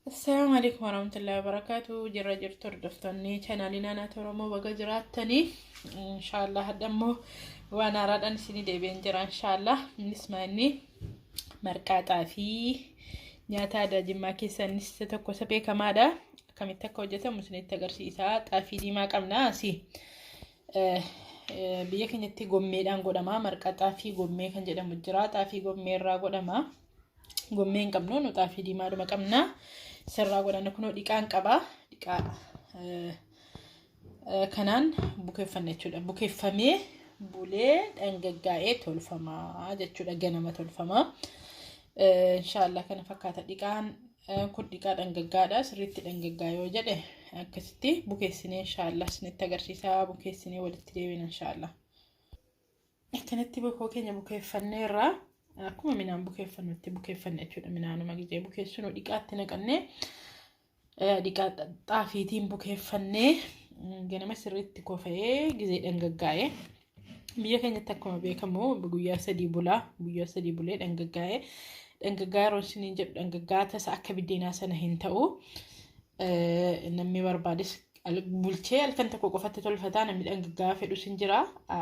السلام عليكم ورحمة الله وبركاته. جرى جرتور دفتني channelنا أنا ترى مو بقى جراتني إن شاء الله هدمه وأنا راد أن سني دبين جرا إن شاء الله نسمعني مركات في نياتا دا جمع كيسان نستتكو سبي كمادا كم يتكو جتا مسني تجرسيسات في دي ما كم ناسي biyya keenyatti gommeedhaan godhama marqaa fi gommee kan jedhamu jira xaafii gommee irraa godhama gommeen qabnu nu xaafii diimaadhuma qabna sirraa godhanna kunoo dhiqaan qaba dhiqaa kanaan bukeeffanne jechuudha bukeeffamee bulee dhangaggaa'ee tolfama jechuudha ganama tolfama inshallah kana fakkaata dhiqaan kun dhiqaa dhangaggaadha sirriitti dhangaggaa yoo jedhe akkasitti bukeessinee inshallah isinitti agarsiisaa bukeessinee walitti deebina inshallah akkanatti bokoo keenya bukeeffanneerra akkuma minaan bukeeffannutti bukeeffanne jechuudha minaanuma gizee bukeessinu dhiqaatti naqannee dhiqaa xaafiitiin bukeeffannee ganama sirriitti kofee gizee dhangaggaa'ee biyya keenyatti akkuma beekamu guyyaa 3 bulaa guyyaa 3 bulee dhangaggaa'ee dhangaggaa roosiniin jedhu dhangaggaa tasa akka biddeenaa sana hin ta'u namni barbaades bulchee halkan tokko qofatti tolfataa namni dhangaggaa fedhus hin jira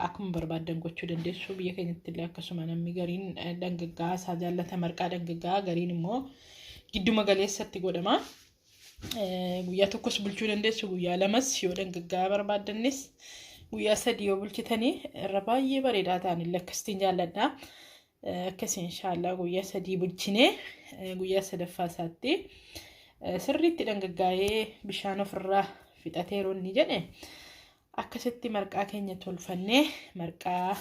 akkuma barbaadan gochuu dandeessu biyya keenyatti illee akkasuma namni gariin dhangaggaa isaa jaallata marqaa dhangaggaa gariin immoo gidduma galeessatti godhama guyyaa tokkos bulchuu dandeessu guyyaa lamas yoo dhangaggaa barbaadannis guyyaa 3 yoo bulchitanii irra baay'ee bareedaa ta'an illee akkasiin jaalladha akkasii inshallah guyyaa 3 bulchinee guyyaa 3ffaa isaatti sirriitti dhangaggaa'ee bishaan ofirraa fixateeronni jedhe akkasitti marqaa keenya tolfannee marqaa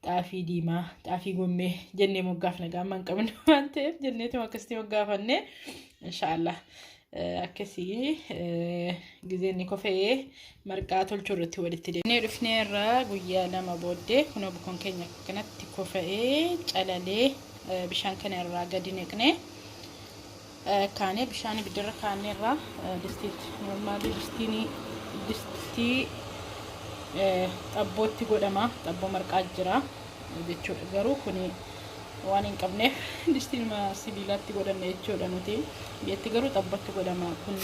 xaafii diimaa xaafii gommee jennee moggaafna gaamma hin qabnu waan ta'eef jenneetuma akkasitti moggaafanne inshallah akkasii gizeenni kofee marqaa tolchuu irratti walitti deemnee dhufneerra guyyaa 2 booddee kunoo bukoon keenya kanatti kofee calalee bishaan kana irraa gadi neqnee kaane bishaan bidirra kaaneerra distii normaali distii xabbootti godhama xabboo marqaa jira jechuudha garuu kuni waan hin qabneef distiin sibiilaatti godhanne jechuudha nuti biyyatti garuu xabbootti godhama kun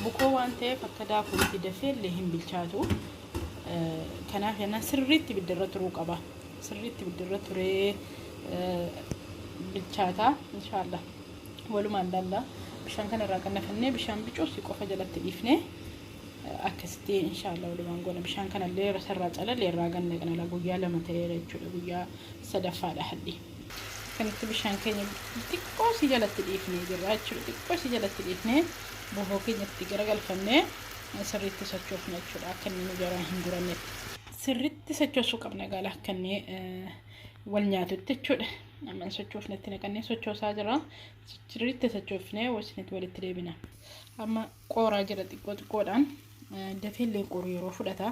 bukoo waan ta'eef akka daakuutti dafee illee hin bilchaatu kanaaf yana sirriitti bidirra turuu qaba sirriitti bidirra turee bilchaata inshallah walumaan dalla bishaan kana irraa kannafannee bishaan bicoosii qofa jalatti dhiifnee akkasitti inshallah walumaan goona bishaan kana illee sarraa calalee irraa ganneqna guyyaa 2 ta'eera jechuudha guyyaa 3ffaadha hadhi kanatti bishaan keenya xiqqoo si jalatti dhiifnee jirra jechuudha xiqqoo si jalatti dhiifnee bohoo keenyatti garagalfannee sirriitti sochoofna jechuudha akka inni nu jaraan hin guranne sirriitti sochoosuu qabna gaala akka inni wal nyaatutti jechuudha amman sochoofnetti naqannee sochoosaa jira sirriitti sochoofnee wasinitti walitti deebina amma qooraa jira xiqqoodhaan dafeellee qoruu yeroo fudhata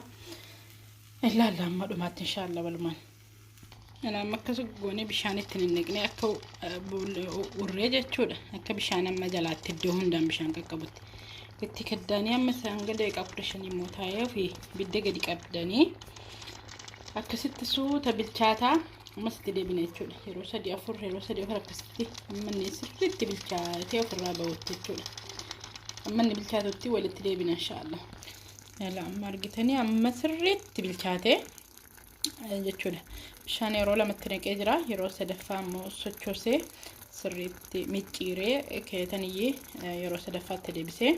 ilaalla amma dhumaatti inshallah walumaan nama akkas goone bishaan itti naqnee akka urree jechuudha akka bishaan amma jalaatti iddoo hundaan bishaan qaqqabutti itti kaddaanii amma sanga daqiiqaa 15 immoo taa'ee fi bidda gadi qabdanii akkasitti suuta bilchaataa ammas itti deebina jechuudha yeroo 3-4 yeroo 3-4 akkasitti ammanni sirriitti bilchaatee ofirraa ba'utti jechuudha ammanni bilchaatutti walitti deebina inshallah yalla amma argitanii amma sirriitti bilchaatee jechuudha bishaan yeroo 2tti naqee jira yeroo 3ffaa immoo sochoosee sirriitti micciiree keetaniyyee yeroo 3ffaatti deebisee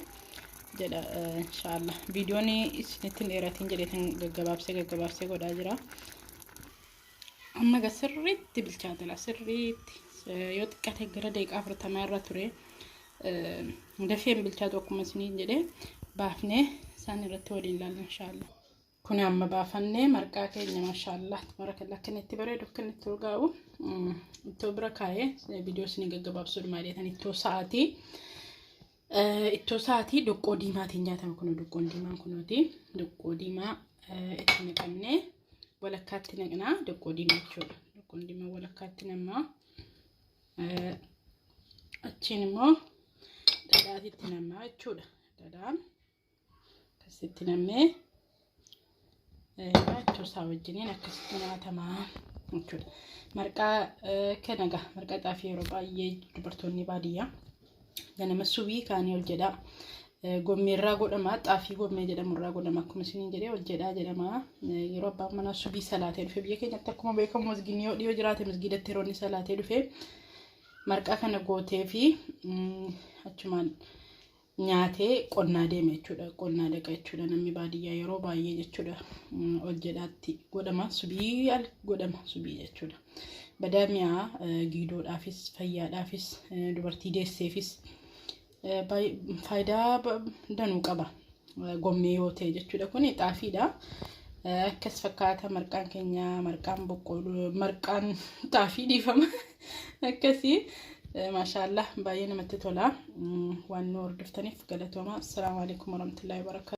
jedha inshallah viidiyoon isinitti dheeratiin jedheetan gaggabaabsee godhaa jira amma sirriitti bilchaatela sirriitti yoo xiqqaate gara daqiiqaa 40 irra ture dafeen bilchaatu akkuma isiniin jedhe baafnee isaan irratti waliin ilaalla inshallah kun amma baafannee marqaa keenya mashallah tabarakallah kanatti bareedu kanatti urgaa'u ittoo bira kaa'ee viidiyoo isin gaggabaabsuu dhumaadheetan ittoo sa'aatii doqqoo diimaatiin nyaatama kun doqqoon diimaan kunooti doqqoo diimaa itti naqannee walakkaatti naqnaa doqqoo diimaa jechuudha doqqoon diimaa walakkaatti namaa achiin immoo dhadhaatitti namaa jechuudha dhadhaan akkasitti namee Chosa wajjiniin akkasitti nyaatamaa jechuudha. Marqaa kanaga marqaa xaafii yeroo baay'ee dubartoonni baadiyyaa ganama subii kaanii ol jedhaa. Gommee irraa godhama xaafii gommee jedhamu irraa godhama akkuma isiniin jedhee ol jedhaa jedhama. Yeroo abbaan manaa subii salaatee dhufe biyya keenyatti akkuma beekamu masgiinni yoo dhiyoo jiraate masgiidatti yeroo inni salaatee dhufe marqaa kana gootee fi achumaan nyaatee qonnaa deeme jechuudha. Qonnaa dhaqa jechuudha namni baadiyyaa yeroo baay'ee jechuudha. Ol jedhaatti godhama subii godhama subii jechuudha. Badaa mi'aa giidoodhaafis fayyaadhaafis dubartii deesseefis faayidaa danuu qaba. Gommee yoo ta'e jechuudha. Kun xaafiidha. Akkas fakkaata marqaan keenya marqaan boqqolloo marqaan xaafii dhiifama. Akkasii maashaallah baay'ee namatti tola. Waan nu hordoftaniif galatooma. Assalaamu alaykum warahmatullahi wabarakatuh.